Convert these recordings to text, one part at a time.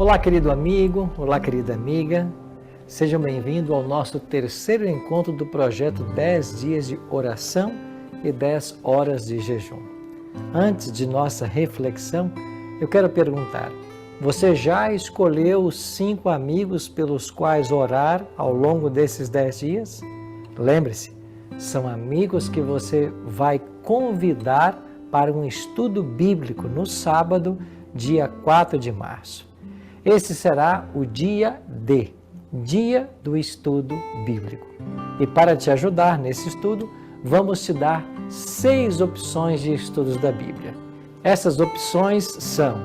Olá, querido amigo, olá, querida amiga. Sejam bem-vindos ao nosso terceiro encontro do projeto 10 dias de oração e 10 horas de jejum. Antes de nossa reflexão, eu quero perguntar, você já escolheu os 5 amigos pelos quais orar ao longo desses 10 dias? Lembre-se, são amigos que você vai convidar para um estudo bíblico no sábado, dia 4 de março. Esse será o dia do estudo bíblico. E para te ajudar nesse estudo, vamos te dar 6 opções de estudos da Bíblia. Essas opções são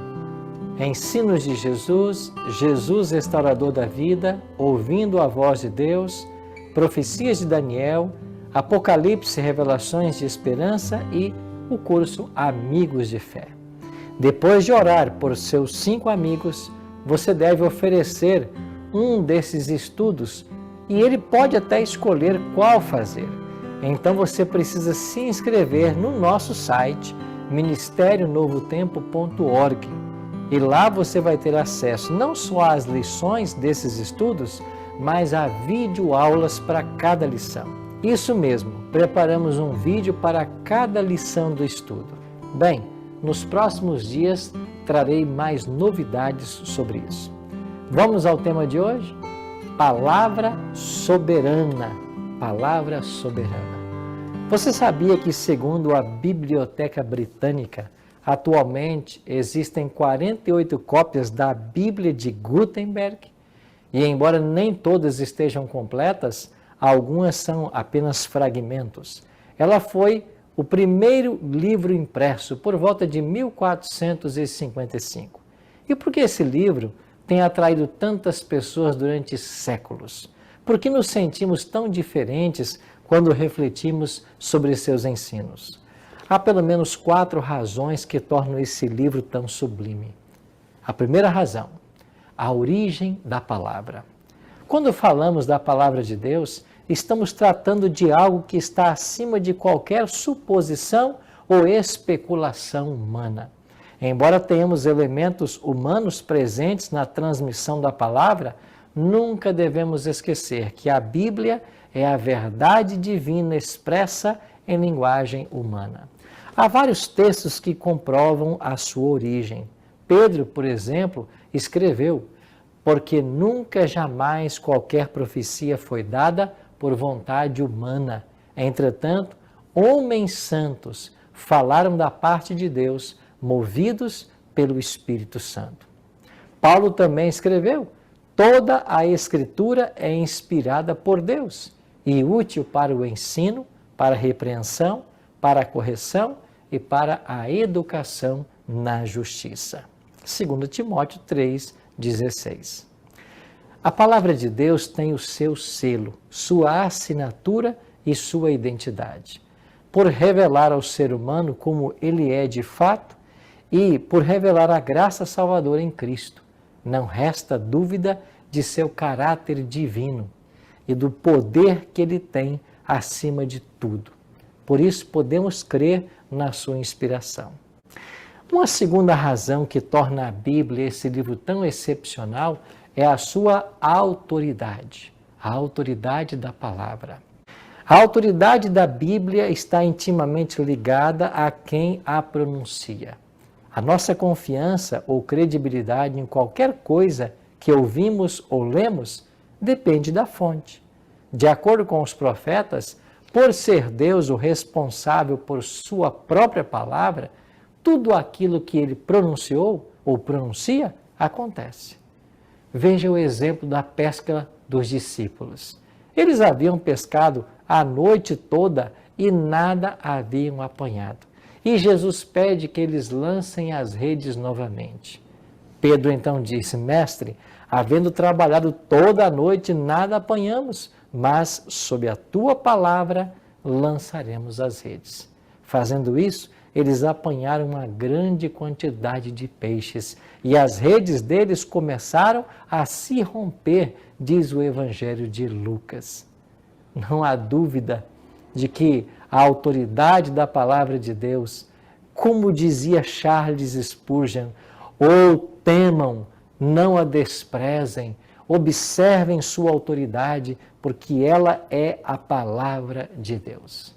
Ensinos de Jesus, Jesus restaurador da vida, Ouvindo a voz de Deus, Profecias de Daniel, Apocalipse, Revelações de Esperança e o curso Amigos de Fé. Depois de orar por seus 5 amigos, você deve oferecer um desses estudos e ele pode até escolher qual fazer. Então você precisa se inscrever no nosso site ministerionovotempo.org e lá você vai ter acesso não só às lições desses estudos, mas a videoaulas para cada lição. Isso mesmo, preparamos um vídeo para cada lição do estudo. Bem, nos próximos dias trarei mais novidades sobre isso. Vamos ao tema de hoje? Palavra soberana. Palavra soberana. Você sabia que, segundo a Biblioteca Britânica, atualmente existem 48 cópias da Bíblia de Gutenberg? E embora nem todas estejam completas, algumas são apenas fragmentos. Ela foi o primeiro livro impresso por volta de 1455. E por que esse livro tem atraído tantas pessoas durante séculos? Por que nos sentimos tão diferentes quando refletimos sobre seus ensinos? Há pelo menos 4 razões que tornam esse livro tão sublime. A primeira razão, a origem da palavra. Quando falamos da palavra de Deus, estamos tratando de algo que está acima de qualquer suposição ou especulação humana. Embora tenhamos elementos humanos presentes na transmissão da palavra, nunca devemos esquecer que a Bíblia é a verdade divina expressa em linguagem humana. Há vários textos que comprovam a sua origem. Pedro, por exemplo, escreveu: porque nunca jamais qualquer profecia foi dada por vontade humana. Entretanto, homens santos falaram da parte de Deus, movidos pelo Espírito Santo. Paulo também escreveu: toda a Escritura é inspirada por Deus e útil para o ensino, para a repreensão, para a correção e para a educação na justiça. 2 Timóteo 3,16. A palavra de Deus tem o seu selo, sua assinatura e sua identidade. Por revelar ao ser humano como ele é de fato e por revelar a graça salvadora em Cristo, não resta dúvida de seu caráter divino e do poder que ele tem acima de tudo. Por isso podemos crer na sua inspiração. Uma segunda razão que torna a Bíblia esse livro tão excepcional é a sua autoridade, a autoridade da palavra. A autoridade da Bíblia está intimamente ligada a quem a pronuncia. A nossa confiança ou credibilidade em qualquer coisa que ouvimos ou lemos depende da fonte. De acordo com os profetas, por ser Deus o responsável por sua própria palavra, tudo aquilo que ele pronunciou ou pronuncia acontece. Veja o exemplo da pesca dos discípulos. Eles haviam pescado a noite toda e nada haviam apanhado. E Jesus pede que eles lancem as redes novamente. Pedro então disse: Mestre, havendo trabalhado toda a noite, nada apanhamos, mas sob a tua palavra lançaremos as redes. Fazendo isso, eles apanharam uma grande quantidade de peixes e as redes deles começaram a se romper, diz o Evangelho de Lucas. Não há dúvida de que a autoridade da palavra de Deus, como dizia Charles Spurgeon, ou temam não a desprezem, observem sua autoridade, porque ela é a palavra de Deus.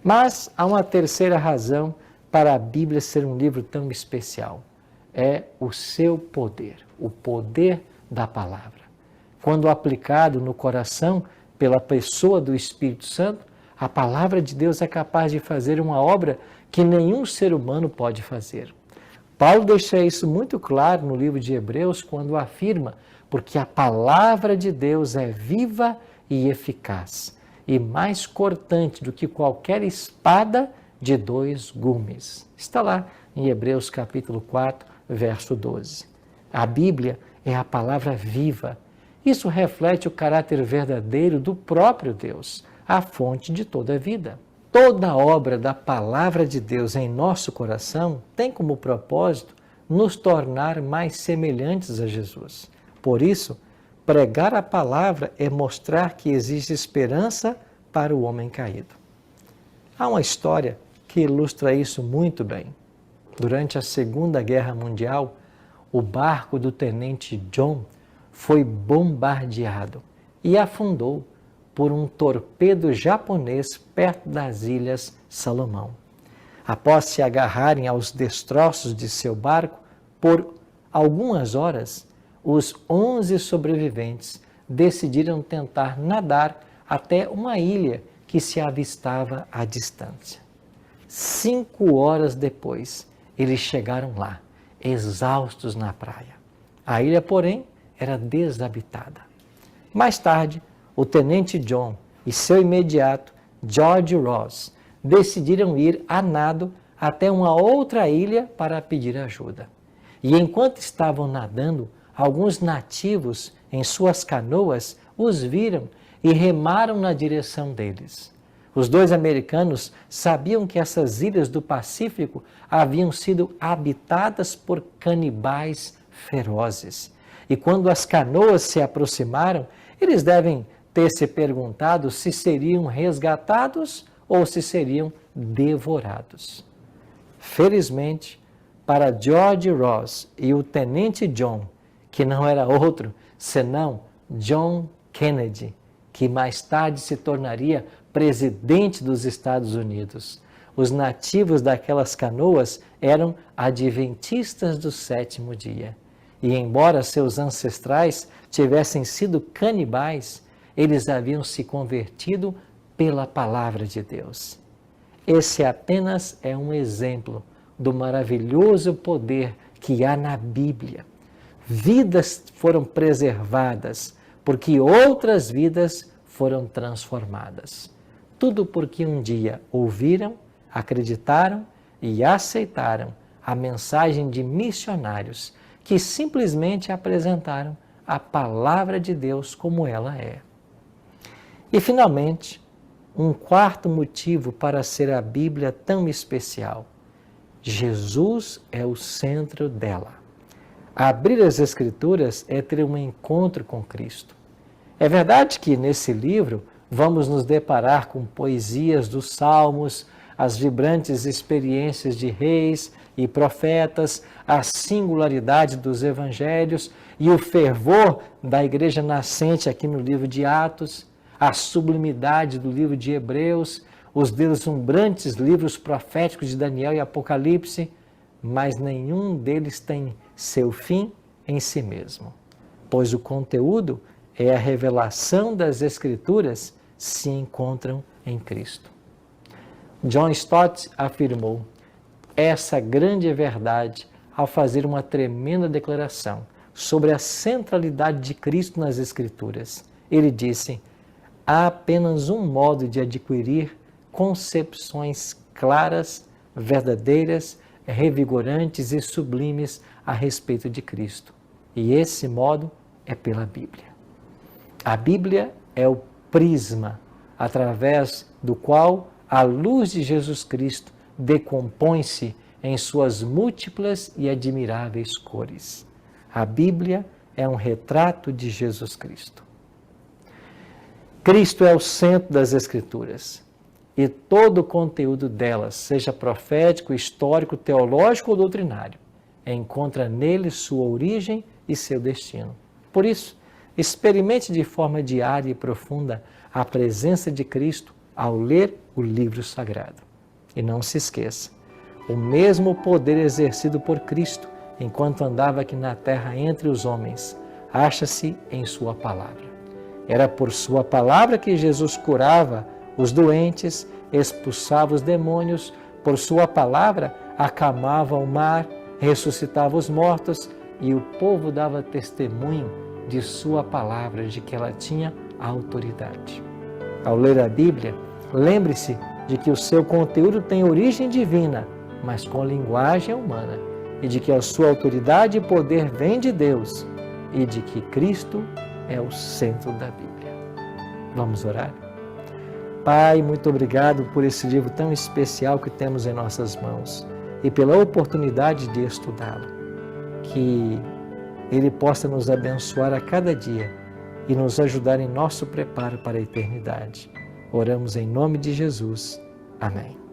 Mas há uma terceira razão para a Bíblia ser um livro tão especial. É o seu poder, o poder da palavra. Quando aplicado no coração pela pessoa do Espírito Santo, a palavra de Deus é capaz de fazer uma obra que nenhum ser humano pode fazer. Paulo deixa isso muito claro no livro de Hebreus quando afirma: porque a palavra de Deus é viva e eficaz, e mais cortante do que qualquer espada de 2 gumes. Está lá em Hebreus capítulo 4, verso 12. A Bíblia é a palavra viva. Isso reflete o caráter verdadeiro do próprio Deus, a fonte de toda a vida. Toda obra da palavra de Deus em nosso coração tem como propósito nos tornar mais semelhantes a Jesus. Por isso, pregar a palavra é mostrar que existe esperança para o homem caído. Há uma história que ilustra isso muito bem. Durante a Segunda Guerra Mundial, o barco do tenente John foi bombardeado e afundou por um torpedo japonês perto das Ilhas Salomão. Após se agarrarem aos destroços de seu barco, por algumas horas, os 11 sobreviventes decidiram tentar nadar até uma ilha que se avistava à distância. 5 horas depois, eles chegaram lá, exaustos na praia. A ilha, porém, era desabitada. Mais tarde, o tenente John e seu imediato, George Ross, decidiram ir a nado até uma outra ilha para pedir ajuda. E enquanto estavam nadando, alguns nativos em suas canoas os viram e remaram na direção deles. Os 2 americanos sabiam que essas ilhas do Pacífico haviam sido habitadas por canibais ferozes. E quando as canoas se aproximaram, eles devem ter se perguntado se seriam resgatados ou se seriam devorados. Felizmente, para George Ross e o tenente John, que não era outro senão John Kennedy, que mais tarde se tornaria presidente dos Estados Unidos. Os nativos daquelas canoas eram adventistas do 7º dia. E embora seus ancestrais tivessem sido canibais, eles haviam se convertido pela palavra de Deus. Esse apenas é um exemplo do maravilhoso poder que há na Bíblia. Vidas foram preservadas, porque outras vidas foram transformadas. Tudo porque um dia ouviram, acreditaram e aceitaram a mensagem de missionários que simplesmente apresentaram a palavra de Deus como ela é. E, finalmente, um quarto motivo para ser a Bíblia tão especial. Jesus é o centro dela. Abrir as Escrituras é ter um encontro com Cristo. É verdade que nesse livro vamos nos deparar com poesias dos Salmos, as vibrantes experiências de reis e profetas, a singularidade dos evangelhos e o fervor da igreja nascente aqui no livro de Atos, a sublimidade do livro de Hebreus, os deslumbrantes livros proféticos de Daniel e Apocalipse, mas nenhum deles tem seu fim em si mesmo, pois o conteúdo é a revelação das Escrituras se encontram em Cristo. John Stott afirmou essa grande verdade ao fazer uma tremenda declaração sobre a centralidade de Cristo nas Escrituras. Ele disse: há apenas um modo de adquirir concepções claras, verdadeiras, revigorantes e sublimes a respeito de Cristo. E esse modo é pela Bíblia. A Bíblia é o prisma através do qual a luz de Jesus Cristo decompõe-se em suas múltiplas e admiráveis cores. A Bíblia é um retrato de Jesus Cristo. Cristo é o centro das Escrituras e todo o conteúdo delas, seja profético, histórico, teológico ou doutrinário, encontra nele sua origem e seu destino. Por isso, experimente de forma diária e profunda a presença de Cristo ao ler o livro sagrado. E não se esqueça, o mesmo poder exercido por Cristo enquanto andava aqui na terra entre os homens, acha-se em sua palavra. Era por sua palavra que Jesus curava os doentes, expulsava os demônios, por sua palavra acalmava o mar, ressuscitava os mortos e o povo dava testemunho de sua palavra, de que ela tinha autoridade. Ao ler a Bíblia, lembre-se de que o seu conteúdo tem origem divina, mas com linguagem humana, e de que a sua autoridade e poder vem de Deus, e de que Cristo é o centro da Bíblia. Vamos orar? Pai, muito obrigado por esse livro tão especial que temos em nossas mãos e pela oportunidade de estudá-lo. Que ele possa nos abençoar a cada dia e nos ajudar em nosso preparo para a eternidade. Oramos em nome de Jesus. Amém.